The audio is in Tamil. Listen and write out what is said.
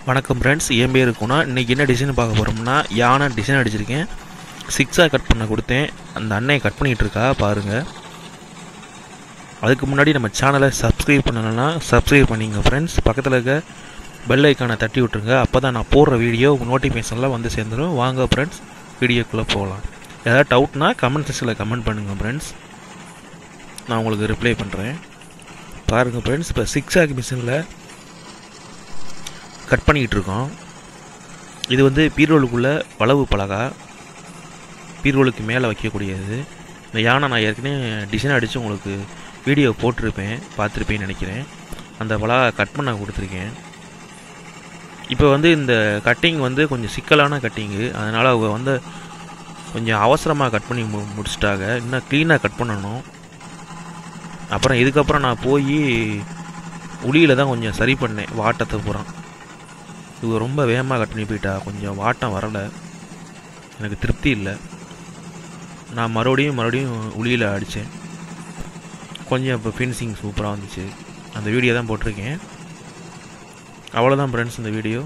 வணக்கம் ஃப்ரெண்ட்ஸ், என் பேர் இருக்குன்னா இன்றைக்கி என்ன டிசைன் பார்க்க போகிறோம்னா யானை டிசைன் அடிச்சிருக்கேன். சிக்ஸாக கட் பண்ண கொடுத்தேன். அந்த அன்னையை கட் பண்ணிகிட்டு இருக்கா பாருங்கள். அதுக்கு முன்னாடி நம்ம சேனலை சப்ஸ்கிரைப் பண்ணலைன்னா சப்ஸ்கிரைப் பண்ணிங்க ஃப்ரெண்ட்ஸ். பக்கத்தில் இருக்க பெல் ஐக்கானை தட்டி விட்ருங்க. அப்போ தான் நான் போடுற வீடியோ உங்கள் நோட்டிஃபிகேஷன்லாம் வந்து சேர்ந்துடும். வாங்க ஃப்ரெண்ட்ஸ், வீடியோக்குள்ளே போகலாம். ஏதாவது டவுட்னா கமெண்ட் செக்ஷனில் கமெண்ட் பண்ணுங்கள் ஃப்ரெண்ட்ஸ், நான் உங்களுக்கு ரிப்ளை பண்ணுறேன். பாருங்கள் ஃப்ரெண்ட்ஸ், இப்போ சிக்ஸாக் மிஷினில் கட் பண்ணிக்கிட்டு இருக்கோம். இது வந்து பீரோலுக்குள்ளே வளவு பலகா, பீரோலுக்கு மேலே வைக்கக்கூடியது. இந்த யானை நான் ஏற்கனவே டிசைன் அடித்து உங்களுக்கு வீடியோ போட்டிருப்பேன், பார்த்துருப்பேன்னு நினைக்கிறேன். அந்த பலகா கட் பண்ண கொடுத்துருக்கேன். இப்போ வந்து இந்த கட்டிங் வந்து கொஞ்சம் சிக்கலான கட்டிங்கு, அதனால் அவங்க வந்து கொஞ்சம் அவசரமாக கட் பண்ணி முடிச்சிட்டாங்க. இன்னும் க்ளீனாக கட் பண்ணணும். அப்புறம் இதுக்கப்புறம் நான் போய் உளியில் தான் கொஞ்சம் சரி பண்ணேன், வாட்டத்தை பூரா. இது ரொம்ப வேகமாக கட் பண்ணி போயிட்டா, கொஞ்சம் வாட்டம் வரலை, எனக்கு திருப்தி இல்லை. நான் மறுபடியும் உளியில் அடித்தேன். கொஞ்சம் இப்போ ஃபினிஷிங் சூப்பராக வந்துச்சு. அந்த வீடியோ தான் போட்டிருக்கேன். அவ்வளோதான் ஃப்ரெண்ட்ஸ் இந்த வீடியோ.